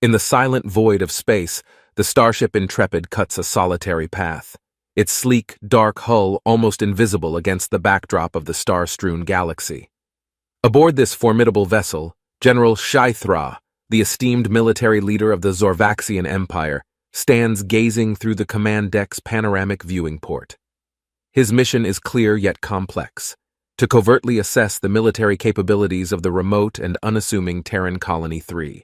In the silent void of space, the starship Intrepid cuts a solitary path, its sleek, dark hull almost invisible against the backdrop of the star-strewn galaxy. Aboard this formidable vessel, General Shithra, the esteemed military leader of the Zorvaxian Empire, stands gazing through the command deck's panoramic viewing port. His mission is clear yet complex: to covertly assess the military capabilities of the remote and unassuming Terran Colony 3.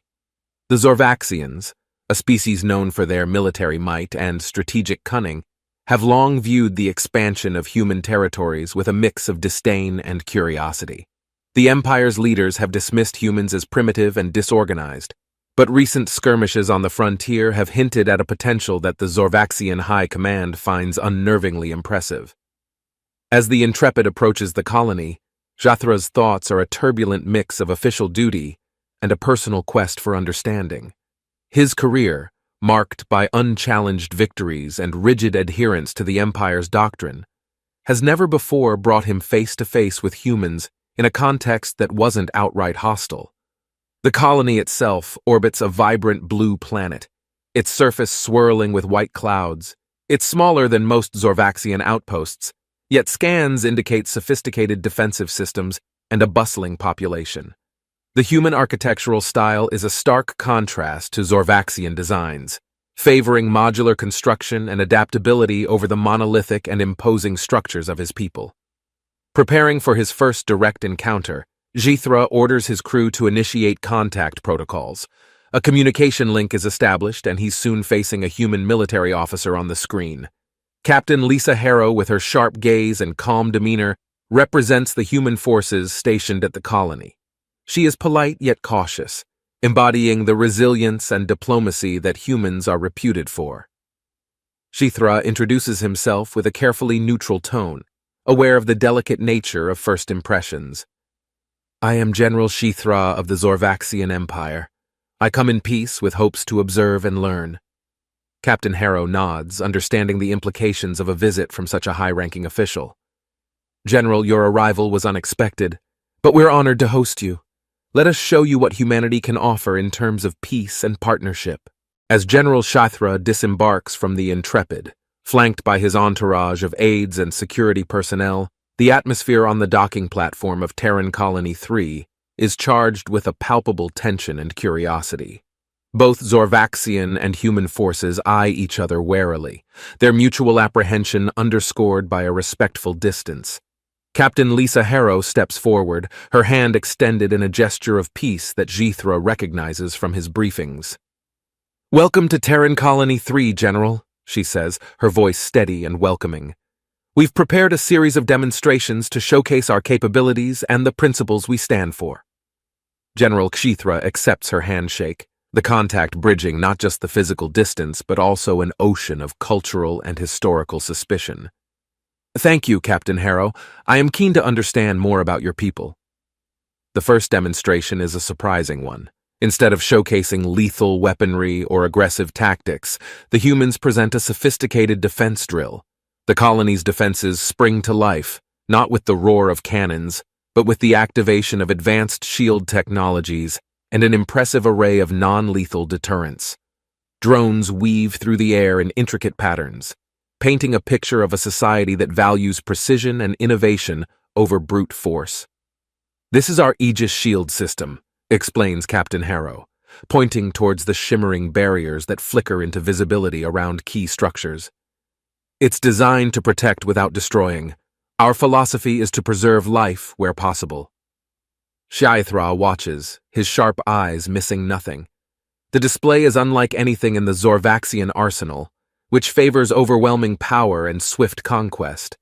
The Zorvaxians, a species known for their military might and strategic cunning, have long viewed the expansion of human territories with a mix of disdain and curiosity. The Empire's leaders have dismissed humans as primitive and disorganized, but recent skirmishes on the frontier have hinted at a potential that the Zorvaxian High Command finds unnervingly impressive. As the Intrepid approaches the colony, Jathra's thoughts are a turbulent mix of official duty and a personal quest for understanding. His career, marked by unchallenged victories and rigid adherence to the Empire's doctrine, has never before brought him face to face with humans in a context that wasn't outright hostile. The colony itself orbits a vibrant blue planet, its surface swirling with white clouds. It's smaller than most Zorvaxian outposts, yet scans indicate sophisticated defensive systems and a bustling population. The human architectural style is a stark contrast to Zorvaxian designs, favoring modular construction and adaptability over the monolithic and imposing structures of his people. Preparing for his first direct encounter, Jithra orders his crew to initiate contact protocols. A communication link is established, and he's soon facing a human military officer on the screen. Captain Lisa Harrow, with her sharp gaze and calm demeanor, represents the human forces stationed at the colony. She is polite yet cautious, embodying the resilience and diplomacy that humans are reputed for. Jithra introduces himself with a carefully neutral tone, aware of the delicate nature of first impressions. "I am General Jithra of the Zorvaxian Empire. I come in peace with hopes to observe and learn." Captain Harrow nods, understanding the implications of a visit from such a high-ranking official. "General, your arrival was unexpected, but we're honored to host you. Let us show you what humanity can offer in terms of peace and partnership." As General Jithra disembarks from the Intrepid, flanked by his entourage of aides and security personnel, the atmosphere on the docking platform of Terran Colony 3 is charged with a palpable tension and curiosity. Both Zorvaxian and human forces eye each other warily, their mutual apprehension underscored by a respectful distance. Captain Lisa Harrow steps forward, her hand extended in a gesture of peace that Jithra recognizes from his briefings. "Welcome to Terran Colony 3, General," she says, her voice steady and welcoming. "We've prepared a series of demonstrations to showcase our capabilities and the principles we stand for." General Jithra accepts her handshake, the contact bridging not just the physical distance but also an ocean of cultural and historical suspicion. "Thank you, Captain Harrow. I am keen to understand more about your people." The first demonstration is a surprising one. Instead of showcasing lethal weaponry or aggressive tactics, the humans present a sophisticated defense drill. The colony's defenses spring to life, not with the roar of cannons, but with the activation of advanced shield technologies and an impressive array of non-lethal deterrents. Drones weave through the air in intricate patterns, painting a picture of a society that values precision and innovation over brute force. "This is our Aegis shield system," explains Captain Harrow, pointing towards the shimmering barriers that flicker into visibility around key structures. "It's designed to protect without destroying. Our philosophy is to preserve life where possible." Jithra watches, his sharp eyes missing nothing. The display is unlike anything in the Zorvaxian arsenal, which favors overwhelming power and swift conquest.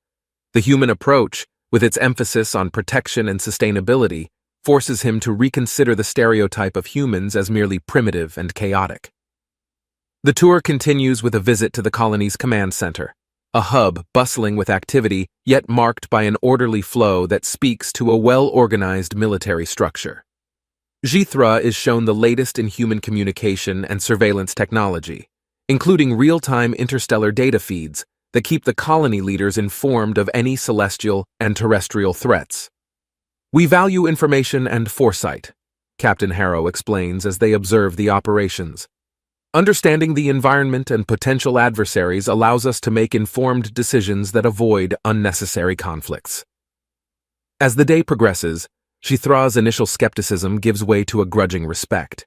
The human approach, with its emphasis on protection and sustainability, forces him to reconsider the stereotype of humans as merely primitive and chaotic. The tour continues with a visit to the colony's command center, a hub bustling with activity yet marked by an orderly flow that speaks to a well-organized military structure. Jithra is shown the latest in human communication and surveillance technology, including real-time interstellar data feeds that keep the colony leaders informed of any celestial and terrestrial threats. "We value information and foresight. Captain Harrow explains as they observe the operations. Understanding the environment and potential adversaries allows us to make informed decisions that avoid unnecessary conflicts. As the day progresses, Shithra's initial skepticism gives way to a grudging respect.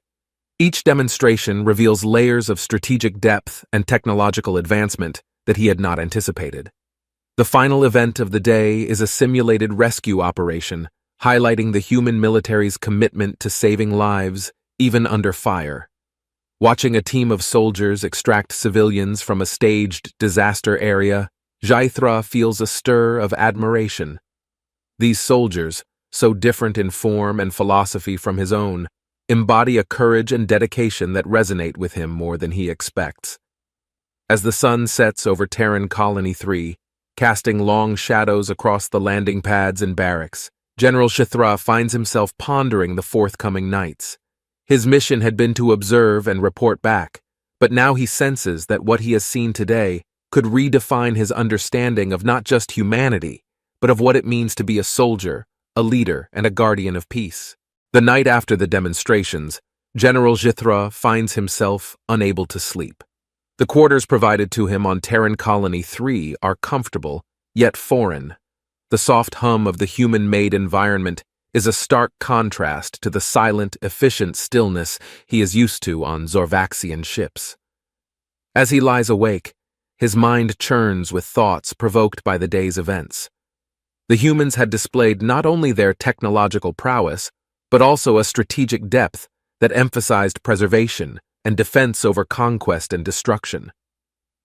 Each demonstration reveals layers of strategic depth and technological advancement that he had not anticipated. The final event of the day is a simulated rescue operation, highlighting the human military's commitment to saving lives, even under fire. Watching a team of soldiers extract civilians from a staged disaster area, Shithra feels a stir of admiration. These soldiers, so different in form and philosophy from his own, embody a courage and dedication that resonate with him more than he expects. As the sun sets over Terran Colony 3, casting long shadows across the landing pads and barracks, General Shithra finds himself pondering the forthcoming nights. His mission had been to observe and report back, but now he senses that what he has seen today could redefine his understanding of not just humanity, but of what it means to be a soldier, a leader, and a guardian of peace. The night after the demonstrations, General Shithra finds himself unable to sleep. The quarters provided to him on Terran Colony 3 are comfortable, yet foreign. The soft hum of the human-made environment is a stark contrast to the silent, efficient stillness he is used to on Zorvaxian ships. As he lies awake, his mind churns with thoughts provoked by the day's events. The humans had displayed not only their technological prowess, but also a strategic depth that emphasized preservation and defense over conquest and destruction.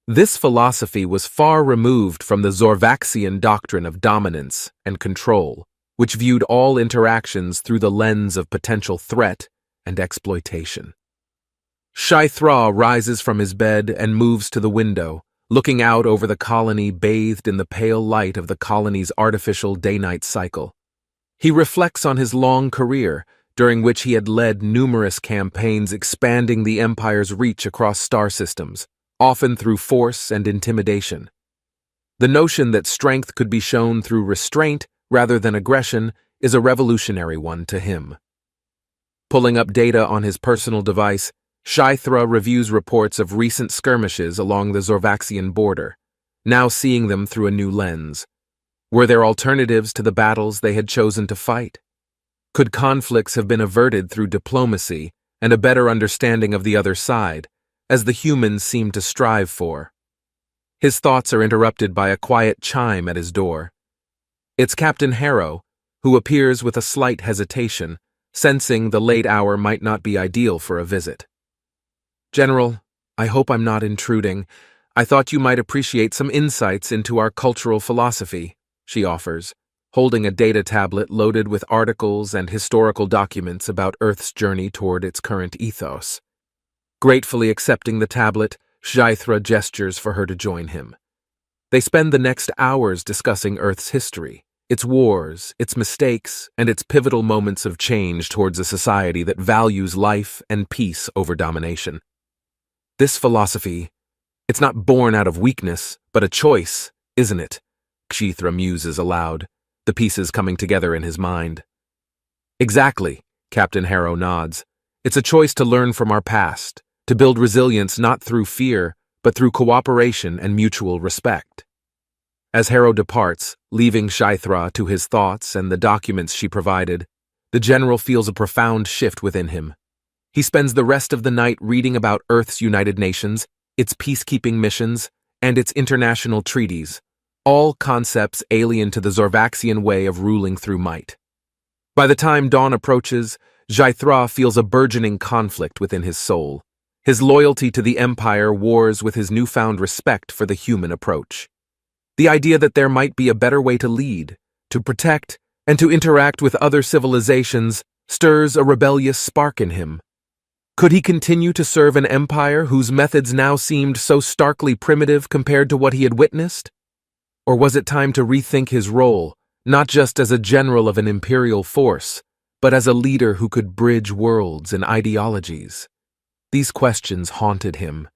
This philosophy was far removed from the Zorvaxian doctrine of dominance and control, which viewed all interactions through the lens of potential threat and exploitation. Shithra rises from his bed and moves to the window, looking out over the colony bathed in the pale light of the colony's artificial day-night cycle. He reflects on his long career, during which he had led numerous campaigns expanding the Empire's reach across star systems, often through force and intimidation. The notion that strength could be shown through restraint rather than aggression is a revolutionary one to him. Pulling up data on his personal device, Shithra reviews reports of recent skirmishes along the Zorvaxian border, now seeing them through a new lens. Were there alternatives to the battles they had chosen to fight? Could conflicts have been averted through diplomacy and a better understanding of the other side, as the humans seem to strive for? His thoughts are interrupted by a quiet chime at his door. It's Captain Harrow, who appears with a slight hesitation, sensing the late hour might not be ideal for a visit. "General, I hope I'm not intruding. I thought you might appreciate some insights into our cultural philosophy," she offers, holding a data tablet loaded with articles and historical documents about Earth's journey toward its current ethos. Gratefully accepting the tablet, Shithra gestures for her to join him. They spend the next hours discussing Earth's history, its wars, its mistakes, and its pivotal moments of change towards a society that values life and peace over domination. This philosophy, it's not born out of weakness, but a choice, isn't it? Shithra muses aloud, the pieces coming together in his mind. Exactly, Captain Harrow nods. It's a choice to learn from our past, to build resilience not through fear, but through cooperation and mutual respect. As Harrow departs, leaving Shithra to his thoughts and the documents she provided, the general feels a profound shift within him. He spends the rest of the night reading about Earth's United Nations, its peacekeeping missions, and its international treaties, all concepts alien to the Zorvaxian way of ruling through might. By the time dawn approaches, Shithra feels a burgeoning conflict within his soul. His loyalty to the Empire wars with his newfound respect for the human approach. The idea that there might be a better way to lead, to protect, and to interact with other civilizations stirs a rebellious spark in him. Could he continue to serve an empire whose methods now seemed so starkly primitive compared to what he had witnessed? Or was it time to rethink his role, not just as a general of an imperial force, but as a leader who could bridge worlds and ideologies? These questions haunted him,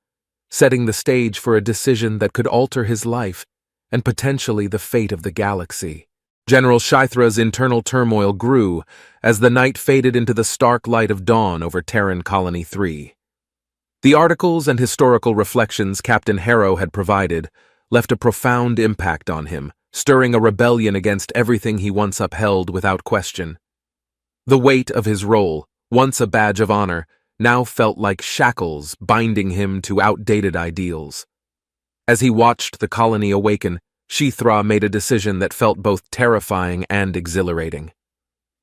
setting the stage for a decision that could alter his life and potentially the fate of the galaxy. General Shythra's internal turmoil grew as the night faded into the stark light of dawn over Terran Colony 3. The articles and historical reflections Captain Harrow had provided left a profound impact on him, stirring a rebellion against everything he once upheld without question. The weight of his role, once a badge of honor, now felt like shackles binding him to outdated ideals. As he watched the colony awaken, Shythra made a decision that felt both terrifying and exhilarating.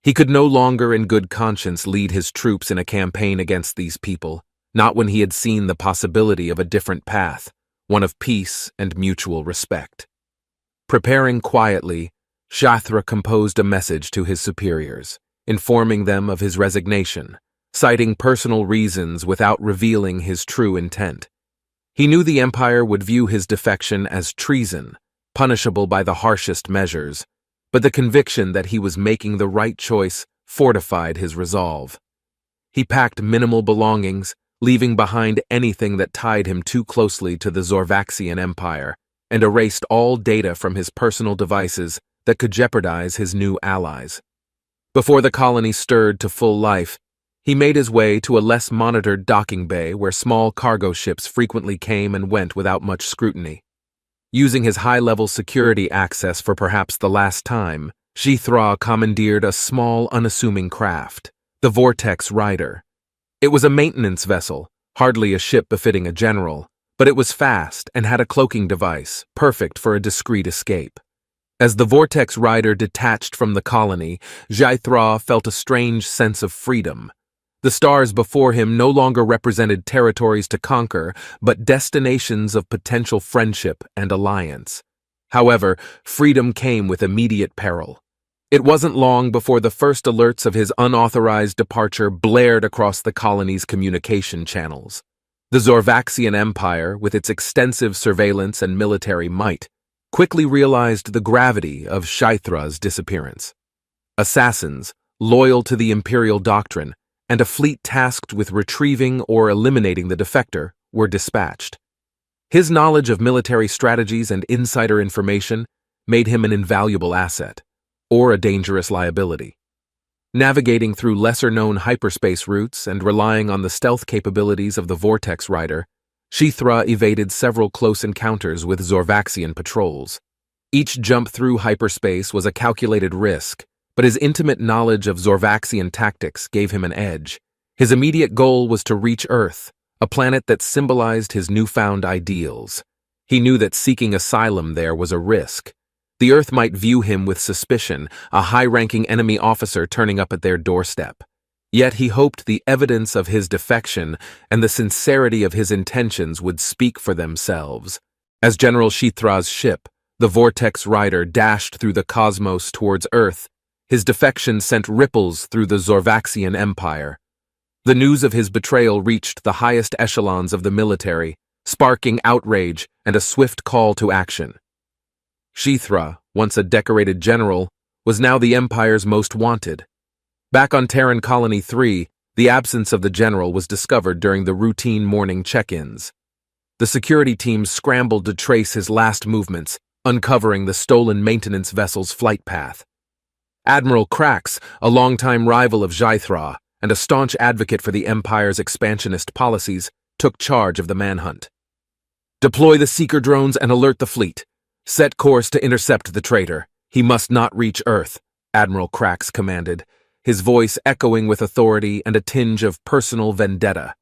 He could no longer in good conscience lead his troops in a campaign against these people, not when he had seen the possibility of a different path, one of peace and mutual respect. Preparing quietly, Shythra composed a message to his superiors, informing them of his resignation, citing personal reasons without revealing his true intent. He knew the Empire would view his defection as treason, punishable by the harshest measures, but the conviction that he was making the right choice fortified his resolve. He packed minimal belongings, leaving behind anything that tied him too closely to the Zorvaxian Empire, and erased all data from his personal devices that could jeopardize his new allies. Before the colony stirred to full life, he made his way to a less monitored docking bay where small cargo ships frequently came and went without much scrutiny. Using his high-level security access for perhaps the last time, Shythra commandeered a small, unassuming craft, the Vortex Rider. It was a maintenance vessel, hardly a ship befitting a general, but it was fast and had a cloaking device, perfect for a discreet escape. As the Vortex Rider detached from the colony, Shythra felt a strange sense of freedom. The stars before him no longer represented territories to conquer, but destinations of potential friendship and alliance. However, freedom came with immediate peril. It wasn't long before the first alerts of his unauthorized departure blared across the colony's communication channels. The Zorvaxian Empire, with its extensive surveillance and military might, quickly realized the gravity of Shythra's disappearance. Assassins, loyal to the Imperial doctrine, and a fleet tasked with retrieving or eliminating the defector were dispatched. His knowledge of military strategies and insider information made him an invaluable asset, or a dangerous liability. Navigating through lesser-known hyperspace routes and relying on the stealth capabilities of the Vortex Rider, Shythra evaded several close encounters with Zorvaxian patrols. Each jump through hyperspace was a calculated risk, but his intimate knowledge of Zorvaxian tactics gave him an edge. His immediate goal was to reach Earth, a planet that symbolized his newfound ideals. He knew that seeking asylum there was a risk. The Earth might view him with suspicion, a high-ranking enemy officer turning up at their doorstep. Yet he hoped the evidence of his defection and the sincerity of his intentions would speak for themselves. As General Shythra's ship, the Vortex Rider, dashed through the cosmos towards Earth, his defection sent ripples through the Zorvaxian Empire. The news of his betrayal reached the highest echelons of the military, sparking outrage and a swift call to action. Shythra, once a decorated general, was now the Empire's most wanted. Back on Terran Colony 3, the absence of the general was discovered during the routine morning check-ins. The security teams scrambled to trace his last movements, uncovering the stolen maintenance vessel's flight path. Admiral Krax, a longtime rival of Shythra and a staunch advocate for the Empire's expansionist policies, took charge of the manhunt. "Deploy the seeker drones and alert the fleet. Set course to intercept the traitor. He must not reach Earth," Admiral Krax commanded, his voice echoing with authority and a tinge of personal vendetta.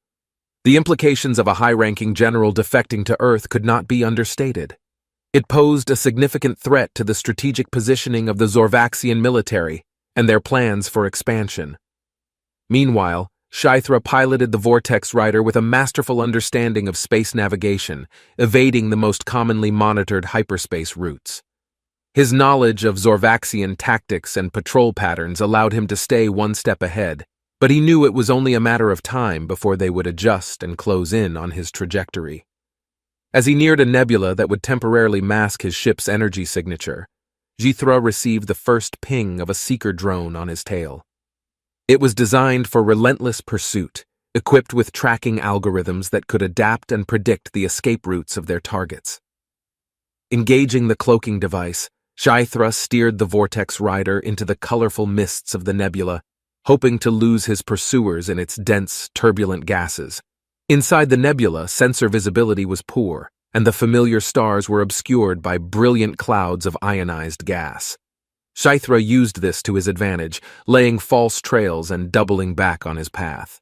The implications of a high-ranking general defecting to Earth could not be understated. It posed a significant threat to the strategic positioning of the Zorvaxian military and their plans for expansion. Meanwhile, Shythra piloted the Vortex Rider with a masterful understanding of space navigation, evading the most commonly monitored hyperspace routes. His knowledge of Zorvaxian tactics and patrol patterns allowed him to stay one step ahead, but he knew it was only a matter of time before they would adjust and close in on his trajectory. As he neared a nebula that would temporarily mask his ship's energy signature, Shythra received the first ping of a seeker drone on his tail. It was designed for relentless pursuit, equipped with tracking algorithms that could adapt and predict the escape routes of their targets. Engaging the cloaking device, Scythra steered the Vortex Rider into the colorful mists of the nebula, hoping to lose his pursuers in its dense, turbulent gases. Inside the nebula, sensor visibility was poor, and the familiar stars were obscured by brilliant clouds of ionized gas. Scythra used this to his advantage, laying false trails and doubling back on his path.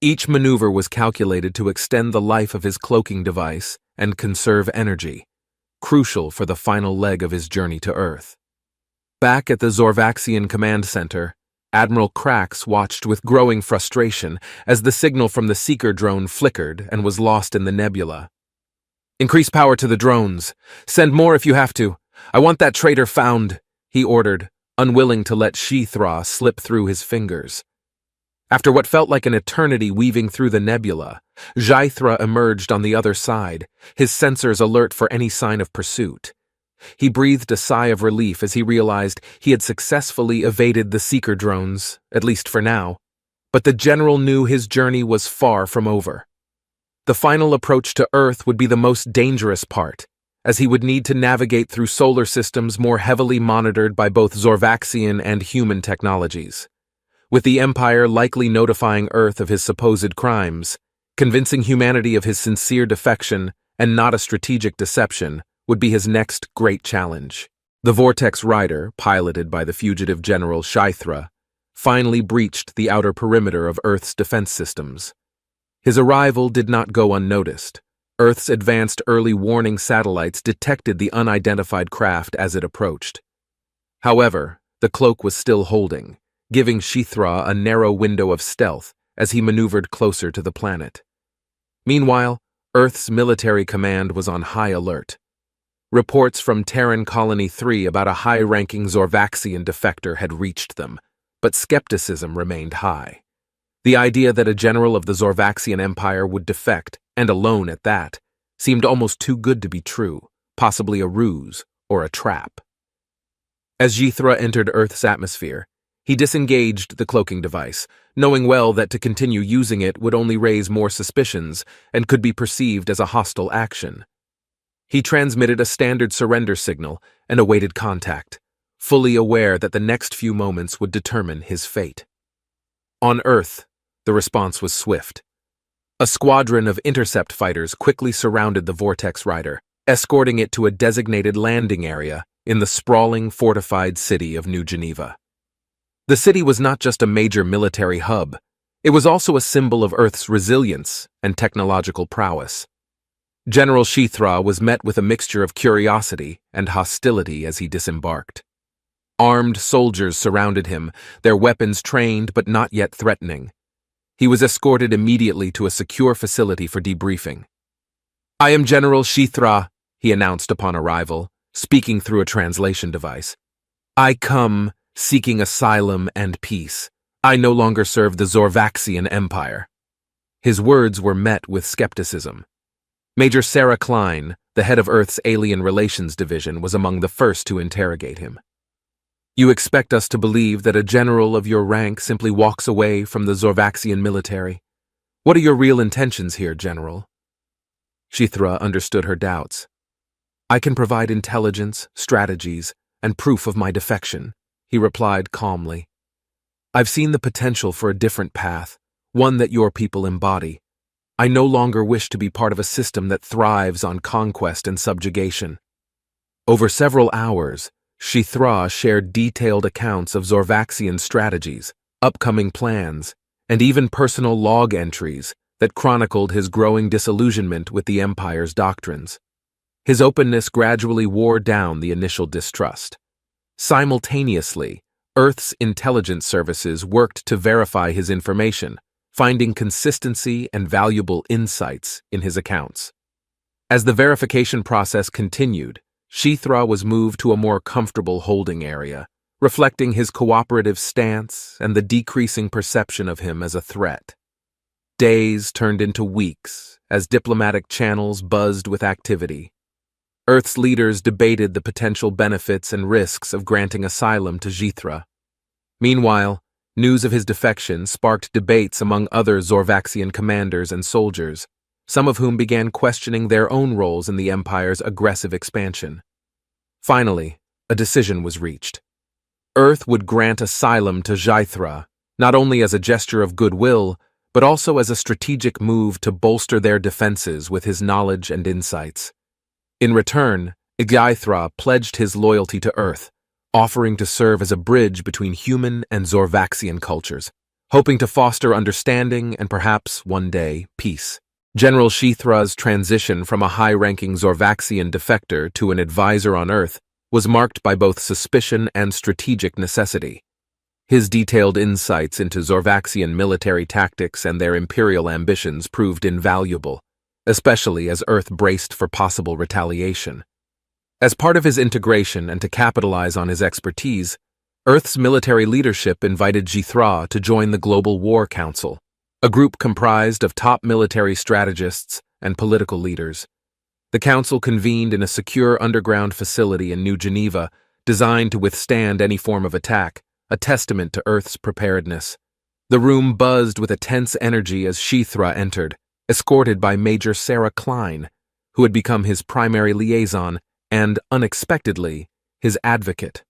Each maneuver was calculated to extend the life of his cloaking device and conserve energy, crucial for the final leg of his journey to Earth. Back at the Zorvaxian Command Center, Admiral Krax watched with growing frustration as the signal from the Seeker drone flickered and was lost in the nebula. "Increase power to the drones. Send more if you have to. I want that traitor found," he ordered, unwilling to let Scythra slip through his fingers. After what felt like an eternity weaving through the nebula, Scythra emerged on the other side, his sensors alert for any sign of pursuit. He breathed a sigh of relief as he realized he had successfully evaded the Seeker drones, at least for now. But the general knew his journey was far from over. The final approach to Earth would be the most dangerous part, as he would need to navigate through solar systems more heavily monitored by both Zorvaxian and human technologies. With the Empire likely notifying Earth of his supposed crimes, convincing humanity of his sincere defection and not a strategic deception would be his next great challenge. The Vortex Rider, piloted by the fugitive General Scythra, finally breached the outer perimeter of Earth's defense systems. His arrival did not go unnoticed. Earth's advanced early warning satellites detected the unidentified craft as it approached. However, the cloak was still holding, giving Scythra a narrow window of stealth as he maneuvered closer to the planet. Meanwhile, Earth's military command was on high alert. Reports from Terran Colony 3 about a high-ranking Zorvaxian defector had reached them, but skepticism remained high. The idea that a general of the Zorvaxian Empire would defect, and alone at that, seemed almost too good to be true, possibly a ruse or a trap. As Scythra entered Earth's atmosphere, he disengaged the cloaking device, knowing well that to continue using it would only raise more suspicions and could be perceived as a hostile action. He transmitted a standard surrender signal and awaited contact, fully aware that the next few moments would determine his fate. On Earth, the response was swift. A squadron of intercept fighters quickly surrounded the Vortex Rider, escorting it to a designated landing area in the sprawling, fortified city of New Geneva. The city was not just a major military hub, it was also a symbol of Earth's resilience and technological prowess. General Scythra was met with a mixture of curiosity and hostility as he disembarked. Armed soldiers surrounded him, their weapons trained but not yet threatening. He was escorted immediately to a secure facility for debriefing. "I am General Scythra," he announced upon arrival, speaking through a translation device. "I come seeking asylum and peace. I no longer serve the Zorvaxian Empire." His words were met with skepticism. Major Sarah Klein, the head of Earth's Alien Relations Division, was among the first to interrogate him. "You expect us to believe that a general of your rank simply walks away from the Zorvaxian military? What are your real intentions here, General?" Scythra understood her doubts. "I can provide intelligence, strategies, and proof of my defection," he replied calmly. "I've seen the potential for a different path, one that your people embody. I no longer wish to be part of a system that thrives on conquest and subjugation." Over several hours, Scythra shared detailed accounts of Zorvaxian strategies, upcoming plans, and even personal log entries that chronicled his growing disillusionment with the Empire's doctrines. His openness gradually wore down the initial distrust. Simultaneously, Earth's intelligence services worked to verify his information, finding consistency and valuable insights in his accounts. As the verification process continued, Scythra was moved to a more comfortable holding area, reflecting his cooperative stance and the decreasing perception of him as a threat. Days turned into weeks as diplomatic channels buzzed with activity. Earth's leaders debated the potential benefits and risks of granting asylum to Scythra. Meanwhile, news of his defection sparked debates among other Zorvaxian commanders and soldiers, some of whom began questioning their own roles in the Empire's aggressive expansion. Finally, a decision was reached. Earth would grant asylum to Jythra, not only as a gesture of goodwill, but also as a strategic move to bolster their defenses with his knowledge and insights. In return, Jythra pledged his loyalty to Earth, offering to serve as a bridge between human and Zorvaxian cultures, hoping to foster understanding and perhaps, one day, peace. General Jythra's transition from a high-ranking Zorvaxian defector to an advisor on Earth was marked by both suspicion and strategic necessity. His detailed insights into Zorvaxian military tactics and their imperial ambitions proved invaluable, especially as Earth braced for possible retaliation. As part of his integration and to capitalize on his expertise, Earth's military leadership invited Jythra to join the Global War Council, a group comprised of top military strategists and political leaders. The council convened in a secure underground facility in New Geneva, designed to withstand any form of attack, a testament to Earth's preparedness. The room buzzed with a tense energy as Jythra entered, escorted by Major Sarah Klein, who had become his primary liaison and, unexpectedly, his advocate.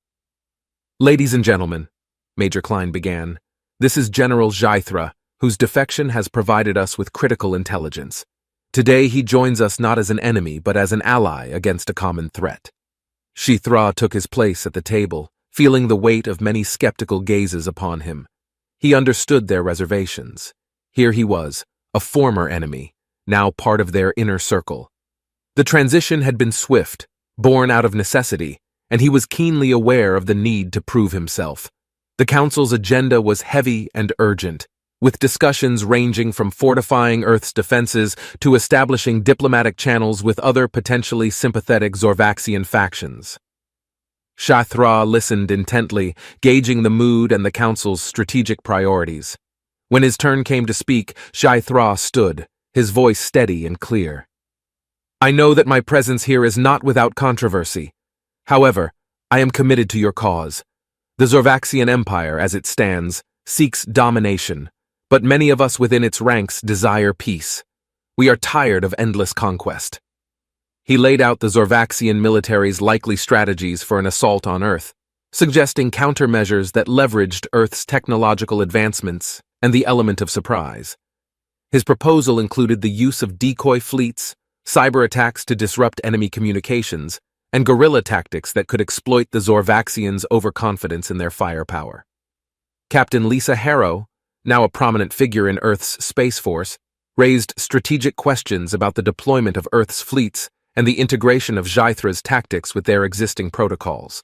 "Ladies and gentlemen," Major Klein began, "this is General Jythra, whose defection has provided us with critical intelligence. Today he joins us not as an enemy but as an ally against a common threat." Jythra took his place at the table, feeling the weight of many skeptical gazes upon him. He understood their reservations. Here he was, a former enemy, now part of their inner circle. The transition had been swift, born out of necessity, and he was keenly aware of the need to prove himself. The council's agenda was heavy and urgent, with discussions ranging from fortifying Earth's defenses to establishing diplomatic channels with other potentially sympathetic Zorvaxian factions. Jythra listened intently, gauging the mood and the council's strategic priorities. When his turn came to speak, Jythra stood, his voice steady and clear. "I know that my presence here is not without controversy. However, I am committed to your cause. The Zorvaxian Empire, as it stands, seeks domination, but many of us within its ranks desire peace. We are tired of endless conquest." He laid out the Zorvaxian military's likely strategies for an assault on Earth, suggesting countermeasures that leveraged Earth's technological advancements and the element of surprise. His proposal included the use of decoy fleets, cyber attacks to disrupt enemy communications, and guerrilla tactics that could exploit the Zorvaxians' overconfidence in their firepower. Captain Lisa Harrow, now a prominent figure in Earth's Space Force, raised strategic questions about the deployment of Earth's fleets and the integration of Jythra's tactics with their existing protocols.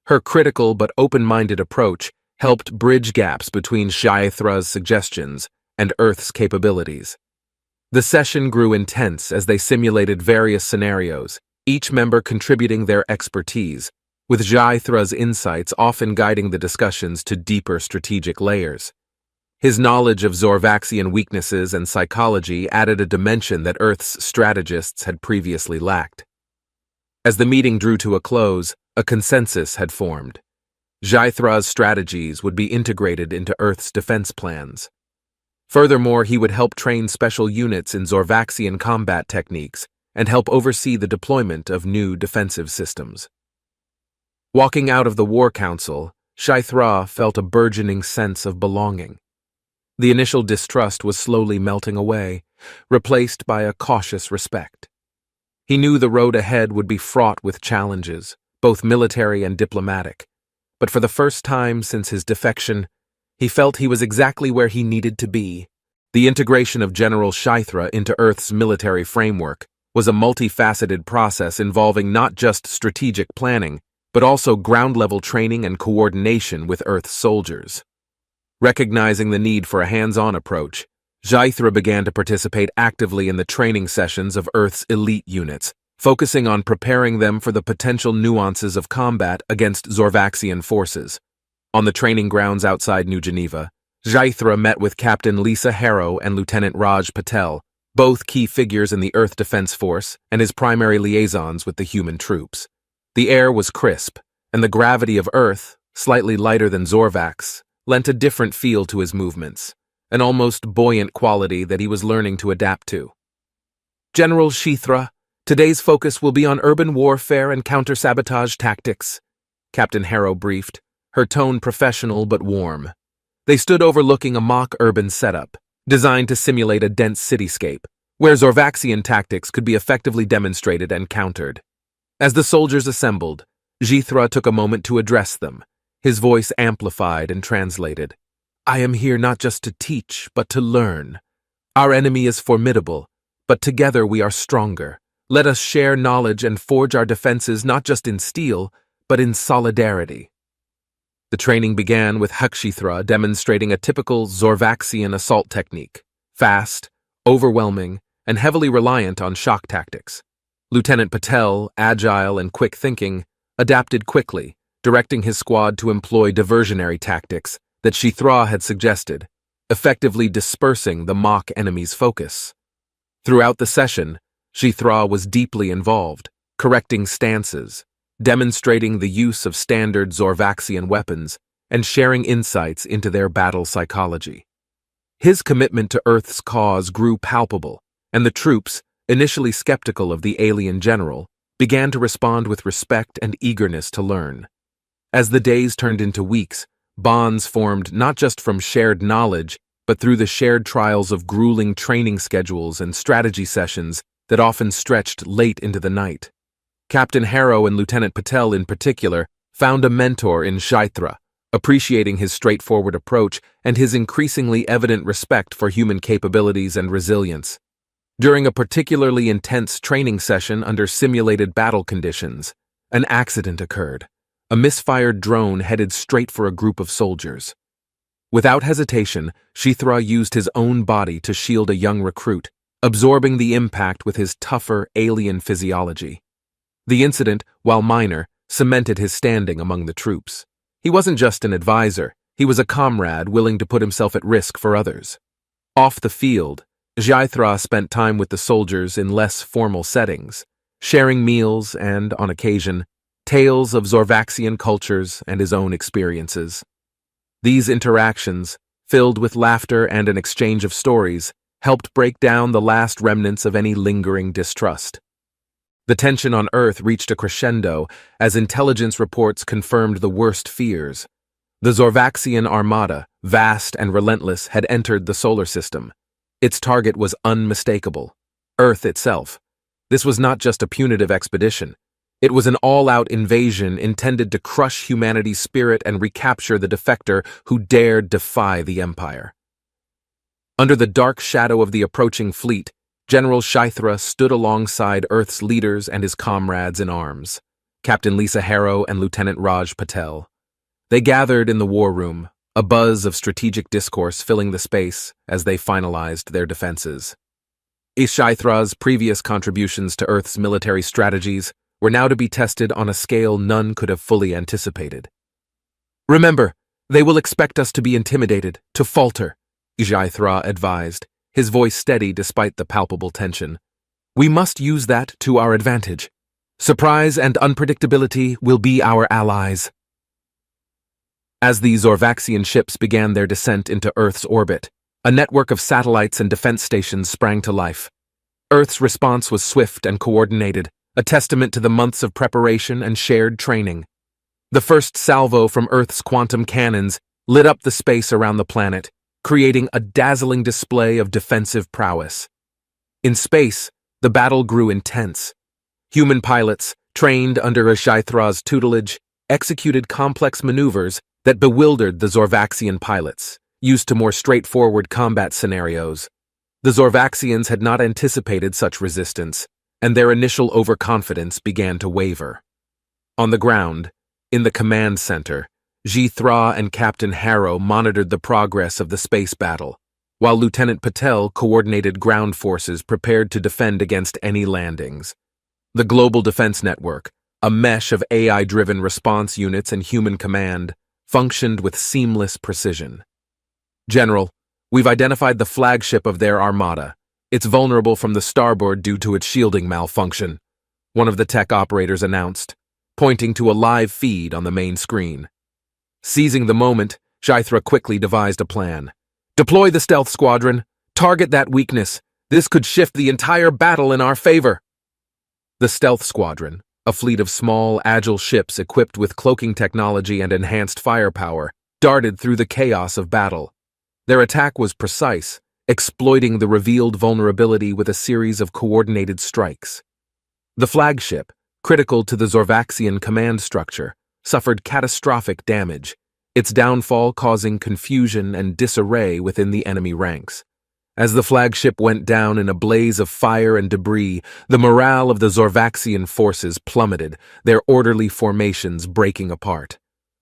Her critical but open-minded approach helped bridge gaps between Jythra's suggestions and Earth's capabilities. The session grew intense as they simulated various scenarios, each member contributing their expertise, with Jythra's insights often guiding the discussions to deeper strategic layers. His knowledge of Zorvaxian weaknesses and psychology added a dimension that Earth's strategists had previously lacked. As the meeting drew to a close, a consensus had formed. Jythra's strategies would be integrated into Earth's defense plans. Furthermore, he would help train special units in Zorvaxian combat techniques and help oversee the deployment of new defensive systems. Walking out of the War Council, Jythra felt a burgeoning sense of belonging. The initial distrust was slowly melting away, replaced by a cautious respect. He knew the road ahead would be fraught with challenges, both military and diplomatic, but for the first time since his defection, he felt he was exactly where he needed to be. The integration of General Jythra into Earth's military framework was a multifaceted process involving not just strategic planning, but also ground-level training and coordination with Earth's soldiers. Recognizing the need for a hands-on approach, Jythra began to participate actively in the training sessions of Earth's elite units, focusing on preparing them for the potential nuances of combat against Zorvaxian forces. On the training grounds outside New Geneva, Jythra met with Captain Lisa Harrow and Lieutenant Raj Patel, both key figures in the Earth Defense Force and his primary liaisons with the human troops. The air was crisp, and the gravity of Earth, slightly lighter than Zorvax, lent a different feel to his movements, an almost buoyant quality that he was learning to adapt to. "General Jythra, today's focus will be on urban warfare and counter-sabotage tactics. Captain Harrow briefed, her tone professional but warm. They stood overlooking a mock urban setup, designed to simulate a dense cityscape, where Zorvaxian tactics could be effectively demonstrated and countered. As the soldiers assembled, Jithra took a moment to address them, his voice amplified and translated. I am here not just to teach, but to learn. Our enemy is formidable, but together we are stronger. Let us share knowledge and forge our defenses not just in steel, but in solidarity. The training began with Hakshithra demonstrating a typical Zorvaxian assault technique, fast, overwhelming, and heavily reliant on shock tactics. Lieutenant Patel, agile and quick-thinking, adapted quickly, directing his squad to employ diversionary tactics that Shithra had suggested, effectively dispersing the mock enemy's focus. Throughout the session, Shithra was deeply involved, correcting stances, demonstrating the use of standard Zorvaxian weapons, and sharing insights into their battle psychology. His commitment to Earth's cause grew palpable, and the troops, initially skeptical of the alien general, began to respond with respect and eagerness to learn. As the days turned into weeks, bonds formed not just from shared knowledge, but through the shared trials of grueling training schedules and strategy sessions that often stretched late into the night. Captain Harrow and Lieutenant Patel in particular found a mentor in Jithra, appreciating his straightforward approach and his increasingly evident respect for human capabilities and resilience. During a particularly intense training session under simulated battle conditions, an accident occurred. A misfired drone headed straight for a group of soldiers. Without hesitation, Shithra used his own body to shield a young recruit, absorbing the impact with his tougher, alien physiology. The incident, while minor, cemented his standing among the troops. He wasn't just an advisor, he was a comrade willing to put himself at risk for others. Off the field, Jithra spent time with the soldiers in less formal settings, sharing meals and, on occasion, tales of Zorvaxian cultures and his own experiences. These interactions, filled with laughter and an exchange of stories, helped break down the last remnants of any lingering distrust. The tension on Earth reached a crescendo as intelligence reports confirmed the worst fears. The Zorvaxian armada, vast and relentless, had entered the solar system. Its target was unmistakable: Earth itself. This was not just a punitive expedition. It was an all-out invasion intended to crush humanity's spirit and recapture the defector who dared defy the Empire. Under the dark shadow of the approaching fleet, General Shithra stood alongside Earth's leaders and his comrades in arms, Captain Lisa Harrow and Lieutenant Raj Patel. They gathered in the war room, a buzz of strategic discourse filling the space as they finalized their defenses. Shithra's previous contributions to Earth's military strategies were now to be tested on a scale none could have fully anticipated. Remember, they will expect us to be intimidated, to falter, Jithra advised, his voice steady despite the palpable tension. We must use that to our advantage. Surprise and unpredictability will be our allies. As the Zorvaxian ships began their descent into Earth's orbit, a network of satellites and defense stations sprang to life. Earth's response was swift and coordinated, a testament to the months of preparation and shared training. The first salvo from Earth's quantum cannons lit up the space around the planet, creating a dazzling display of defensive prowess. In space, the battle grew intense. Human pilots, trained under Jithra's tutelage, executed complex maneuvers that bewildered the Zorvaxian pilots, used to more straightforward combat scenarios. The Zorvaxians had not anticipated such resistance, and their initial overconfidence began to waver. On the ground, in the command center, Jithra and Captain Harrow monitored the progress of the space battle, while Lieutenant Patel coordinated ground forces prepared to defend against any landings. The Global Defense Network, a mesh of AI-driven response units and human command, functioned with seamless precision. General, we've identified the flagship of their armada. It's vulnerable from the starboard due to its shielding malfunction, one of the tech operators announced, pointing to a live feed on the main screen. Seizing the moment, Jithra quickly devised a plan. Deploy the stealth squadron. Target that weakness. This could shift the entire battle in our favor. The stealth squadron, A fleet of small, agile ships equipped with cloaking technology and enhanced firepower darted through the chaos of battle. Their attack was precise, exploiting the revealed vulnerability with a series of coordinated strikes. The flagship, critical to the Zorvaxian command structure, suffered catastrophic damage, its downfall causing confusion and disarray within the enemy ranks. As the flagship went down in a blaze of fire and debris, the morale of the Zorvaxian forces plummeted, their orderly formations breaking apart.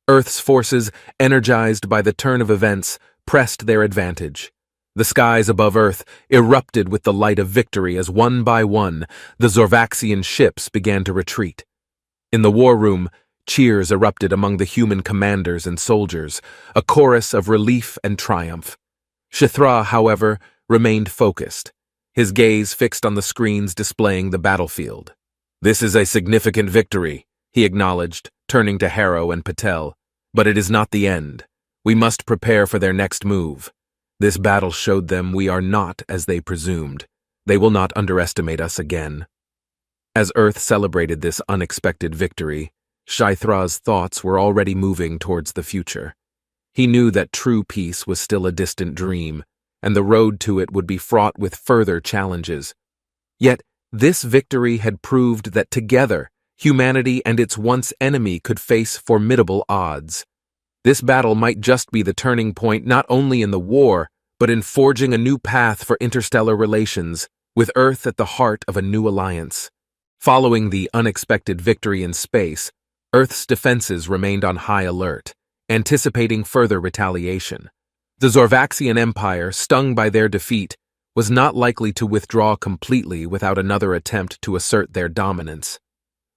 Earth's forces, energized by the turn of events, pressed their advantage. The skies above Earth erupted with the light of victory as one by one, the Zorvaxian ships began to retreat. In the war room, cheers erupted among the human commanders and soldiers, a chorus of relief and triumph. Shithra, however, remained focused, his gaze fixed on the screens displaying the battlefield. "This is a significant victory," he acknowledged, turning to Harrow and Patel. "But it is not the end. We must prepare for their next move. This battle showed them we are not as they presumed. They will not underestimate us again." As Earth celebrated this unexpected victory, Shithra's thoughts were already moving towards the future. He knew that true peace was still a distant dream, and the road to it would be fraught with further challenges. Yet, this victory had proved that together, humanity and its once enemy could face formidable odds. This battle might just be the turning point not only in the war, but in forging a new path for interstellar relations, with Earth at the heart of a new alliance. Following the unexpected victory in space, Earth's defenses remained on high alert, anticipating further retaliation. The Zorvaxian Empire, stung by their defeat, was not likely to withdraw completely without another attempt to assert their dominance.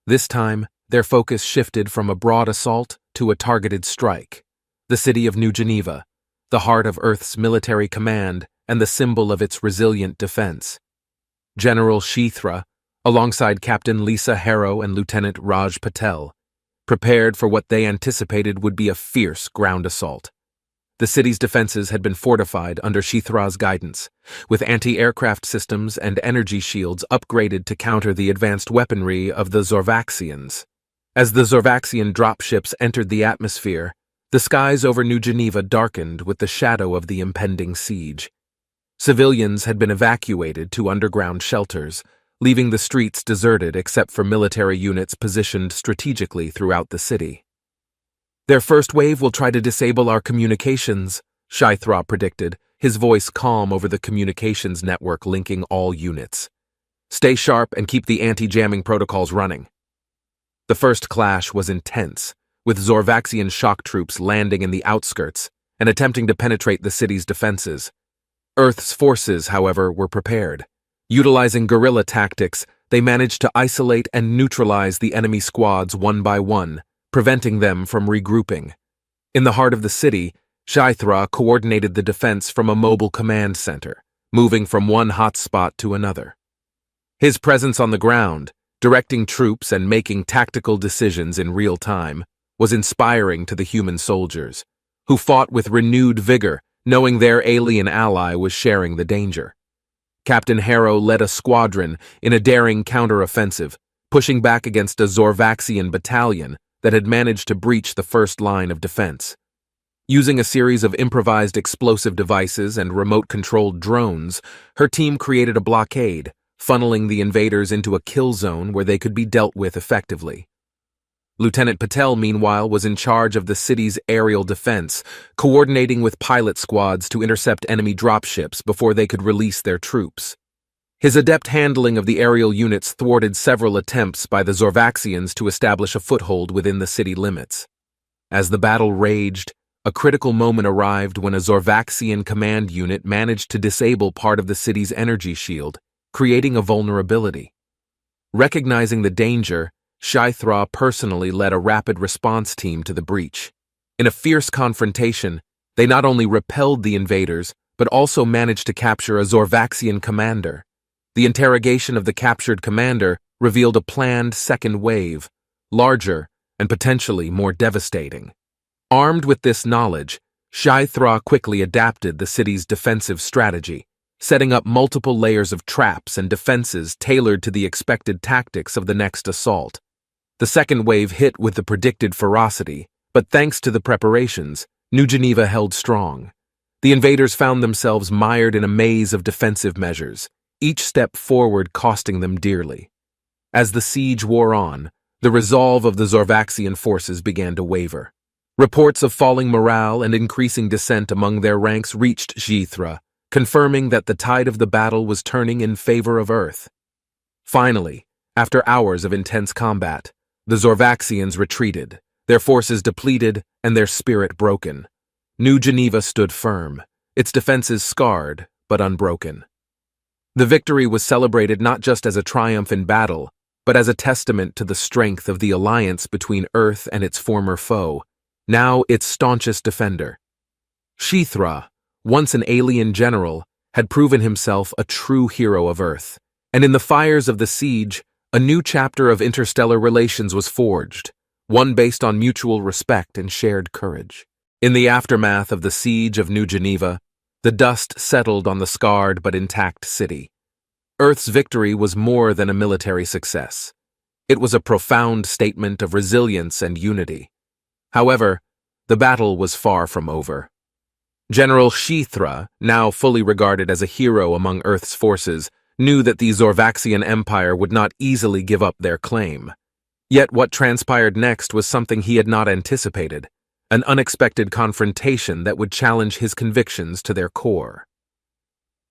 This time, their focus shifted from a broad assault to a targeted strike. The city of New Geneva, the heart of Earth's military command and the symbol of its resilient defense. General Shithra, alongside Captain Lisa Harrow and Lieutenant Raj Patel, prepared for what they anticipated would be a fierce ground assault. The city's defenses had been fortified under Shithra's guidance, with anti-aircraft systems and energy shields upgraded to counter the advanced weaponry of the Zorvaxians. As the Zorvaxian dropships entered the atmosphere, the skies over New Geneva darkened with the shadow of the impending siege. Civilians had been evacuated to underground shelters, leaving the streets deserted except for military units positioned strategically throughout the city. "Their first wave will try to disable our communications," Shithra predicted, his voice calm over the communications network linking all units. "Stay sharp and keep the anti-jamming protocols running." The first clash was intense, with Zorvaxian shock troops landing in the outskirts and attempting to penetrate the city's defenses. Earth's forces, however, were prepared. Utilizing guerrilla tactics, they managed to isolate and neutralize the enemy squads one by one, preventing them from regrouping. In the heart of the city, Shithra coordinated the defense from a mobile command center, moving from one hotspot to another. His presence on the ground, directing troops and making tactical decisions in real time, was inspiring to the human soldiers, who fought with renewed vigor, knowing their alien ally was sharing the danger. Captain Harrow led a squadron in a daring counteroffensive, pushing back against a Zorvaxian battalion that had managed to breach the first line of defense. Using a series of improvised explosive devices and remote-controlled drones, her team created a blockade, funneling the invaders into a kill zone where they could be dealt with effectively. Lieutenant Patel, meanwhile, was in charge of the city's aerial defense, coordinating with pilot squads to intercept enemy dropships before they could release their troops. His adept handling of the aerial units thwarted several attempts by the Zorvaxians to establish a foothold within the city limits. As the battle raged, a critical moment arrived when a Zorvaxian command unit managed to disable part of the city's energy shield, creating a vulnerability. Recognizing the danger, Shithra personally led a rapid response team to the breach. In a fierce confrontation, they not only repelled the invaders, but also managed to capture a Zorvaxian commander. The interrogation of the captured commander revealed a planned second wave, larger and potentially more devastating. Armed with this knowledge, Shithra quickly adapted the city's defensive strategy, setting up multiple layers of traps and defenses tailored to the expected tactics of the next assault. The second wave hit with the predicted ferocity, but thanks to the preparations, New Geneva held strong. The invaders found themselves mired in a maze of defensive measures, each step forward costing them dearly. As the siege wore on, the resolve of the Zorvaxian forces began to waver. Reports of falling morale and increasing dissent among their ranks reached Jithra, confirming that the tide of the battle was turning in favor of Earth. Finally, after hours of intense combat, the Zorvaxians retreated, their forces depleted and their spirit broken. New Geneva stood firm, its defenses scarred but unbroken. The victory was celebrated not just as a triumph in battle, but as a testament to the strength of the alliance between Earth and its former foe, now its staunchest defender. Jithra, once an alien general, had proven himself a true hero of Earth, and in the fires of the siege, a new chapter of interstellar relations was forged, one based on mutual respect and shared courage. In the aftermath of the siege of New Geneva, the dust settled on the scarred but intact city. Earth's victory was more than a military success. It was a profound statement of resilience and unity. However, the battle was far from over. General Jithra, now fully regarded as a hero among Earth's forces, knew that the Zorvaxian Empire would not easily give up their claim. Yet what transpired next was something he had not anticipated, an unexpected confrontation that would challenge his convictions to their core.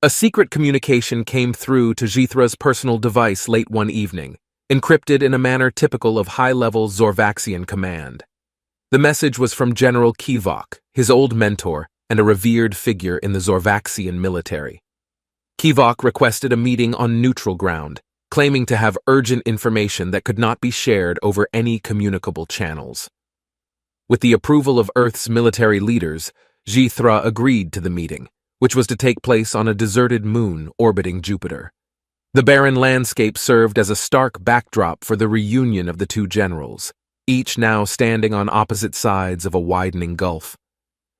A secret communication came through to Jithra's personal device late one evening, encrypted in a manner typical of high-level Zorvaxian command. The message was from General Kivok, his old mentor and a revered figure in the Zorvaxian military. Kivok requested a meeting on neutral ground, claiming to have urgent information that could not be shared over any communicable channels. With the approval of Earth's military leaders, Jithra agreed to the meeting, which was to take place on a deserted moon orbiting Jupiter. The barren landscape served as a stark backdrop for the reunion of the two generals, each now standing on opposite sides of a widening gulf.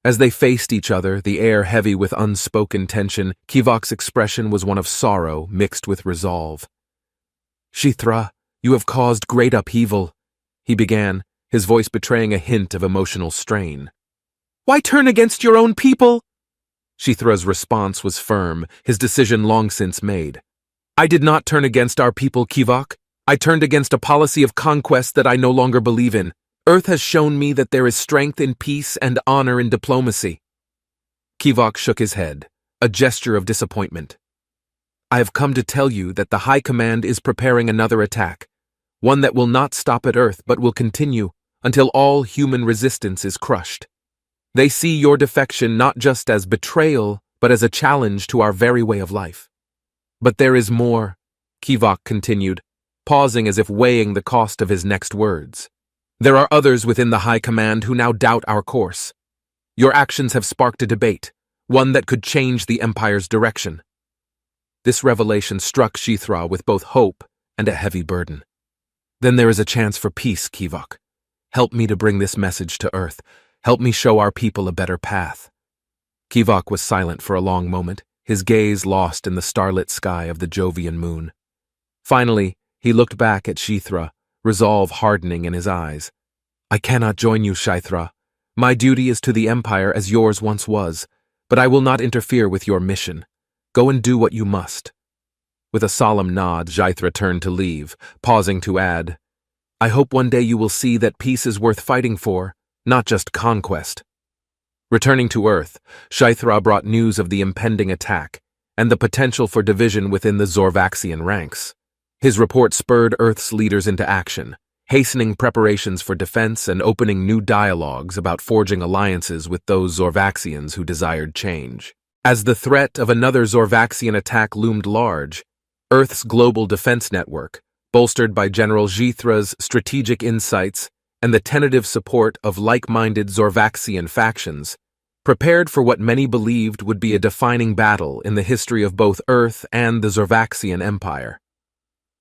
As they faced each other, the air heavy with unspoken tension, Kivok's expression was one of sorrow mixed with resolve. "Jithra, you have caused great upheaval," he began, his voice betraying a hint of emotional strain. "Why turn against your own people?" Jithra's response was firm, his decision long since made. "I did not turn against our people, Kivok. I turned against a policy of conquest that I no longer believe in. Earth has shown me that there is strength in peace and honor in diplomacy." Kivok shook his head, a gesture of disappointment. "I have come to tell you that the High Command is preparing another attack, one that will not stop at Earth but will continue until all human resistance is crushed. They see your defection not just as betrayal, but as a challenge to our very way of life. But there is more," Kivok continued, pausing as if weighing the cost of his next words. "There are others within the High Command who now doubt our course. Your actions have sparked a debate, one that could change the Empire's direction." This revelation struck Jithra with both hope and a heavy burden. "Then there is a chance for peace, Kivok. Help me to bring this message to Earth. Help me show our people a better path." Kivok was silent for a long moment, his gaze lost in the starlit sky of the Jovian moon. Finally, he looked back at Jithra, resolve hardening in his eyes. "I cannot join you, Jithra. My duty is to the Empire as yours once was, but I will not interfere with your mission. Go and do what you must." With a solemn nod, Jithra turned to leave, pausing to add, "I hope one day you will see that peace is worth fighting for, not just conquest." Returning to Earth, Jithra brought news of the impending attack and the potential for division within the Zorvaxian ranks. His report spurred Earth's leaders into action, hastening preparations for defense and opening new dialogues about forging alliances with those Zorvaxians who desired change. As the threat of another Zorvaxian attack loomed large, Earth's global defense network, bolstered by General Jithra's strategic insights and the tentative support of like-minded Zorvaxian factions, prepared for what many believed would be a defining battle in the history of both Earth and the Zorvaxian Empire.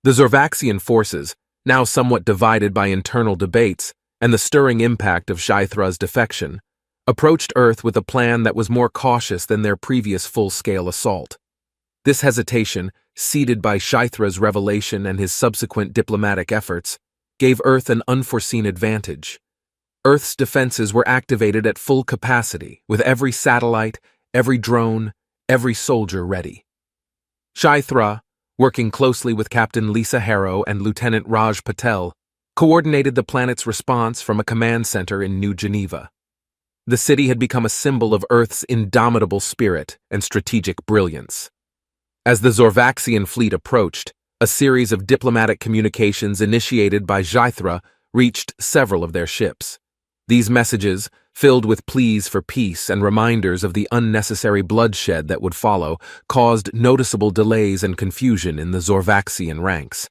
The Zorvaxian forces, now somewhat divided by internal debates and the stirring impact of Jithra's defection, approached Earth with a plan that was more cautious than their previous full-scale assault. This hesitation, seeded by Jithra's revelation and his subsequent diplomatic efforts, gave Earth an unforeseen advantage. Earth's defenses were activated at full capacity, with every satellite, every drone, every soldier ready. SciFi, working closely with Captain Lisa Harrow and Lieutenant Raj Patel, coordinated the planet's response from a command center in New Geneva. The city had become a symbol of Earth's indomitable spirit and strategic brilliance. As the Zorvaxian fleet approached, a series of diplomatic communications initiated by SciFi reached several of their ships. These messages, filled with pleas for peace and reminders of the unnecessary bloodshed that would follow, caused noticeable delays and confusion in the Zorvaxian ranks.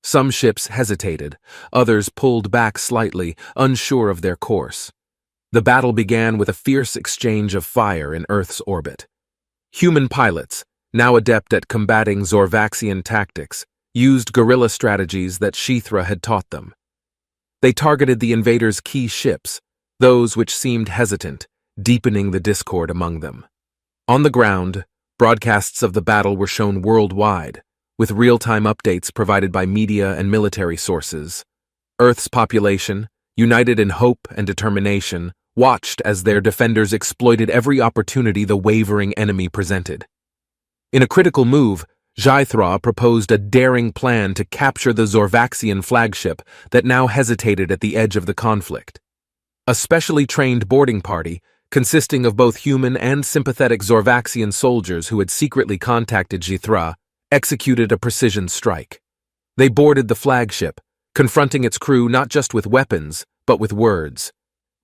Some ships hesitated, others pulled back slightly, unsure of their course. The battle began with a fierce exchange of fire in Earth's orbit. Human pilots, now adept at combating Zorvaxian tactics, used guerrilla strategies that SciFi had taught them. They targeted the invaders' key ships, those which seemed hesitant, deepening the discord among them. On the ground, broadcasts of the battle were shown worldwide, with real-time updates provided by media and military sources. Earth's population, united in hope and determination, watched as their defenders exploited every opportunity the wavering enemy presented. In a critical move, SciFi proposed a daring plan to capture the Zorvaxian flagship that now hesitated at the edge of the conflict. A specially trained boarding party, consisting of both human and sympathetic Zorvaxian soldiers who had secretly contacted SciFi, executed a precision strike. They boarded the flagship, confronting its crew not just with weapons, but with words.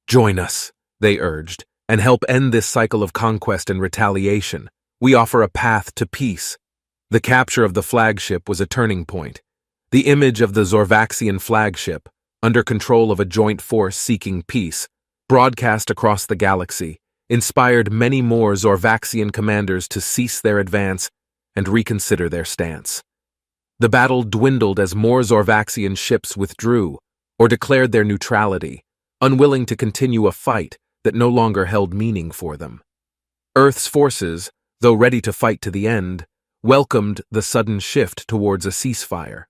"Join us," they urged, "and help end this cycle of conquest and retaliation. We offer a path to peace." The capture of the flagship was a turning point. The image of the Zorvaxian flagship, under control of a joint force seeking peace, broadcast across the galaxy, inspired many more Zorvaxian commanders to cease their advance and reconsider their stance. The battle dwindled as more Zorvaxian ships withdrew or declared their neutrality, unwilling to continue a fight that no longer held meaning for them. Earth's forces, though ready to fight to the end, welcomed the sudden shift towards a ceasefire.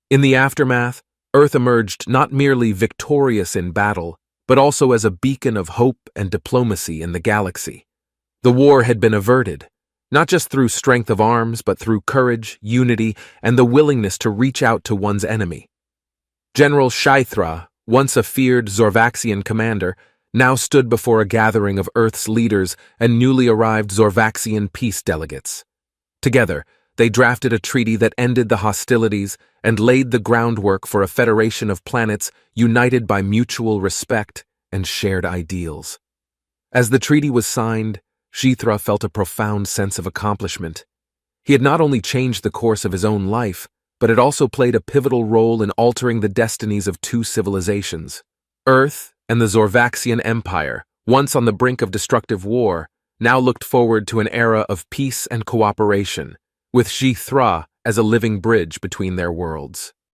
In the aftermath, Earth emerged not merely victorious in battle, but also as a beacon of hope and diplomacy in the galaxy. The war had been averted, not just through strength of arms, but through courage, unity, and the willingness to reach out to one's enemy. General SciFi, once a feared Zorvaxian commander, now stood before a gathering of Earth's leaders and newly arrived Zorvaxian peace delegates. Together, they drafted a treaty that ended the hostilities and laid the groundwork for a federation of planets united by mutual respect and shared ideals. As the treaty was signed, SciFi felt a profound sense of accomplishment. He had not only changed the course of his own life, but had also played a pivotal role in altering the destinies of two civilizations. Earth and the Zorvaxian Empire, once on the brink of destructive war, now looked forward to an era of peace and cooperation, with SciFi as a living bridge between their worlds.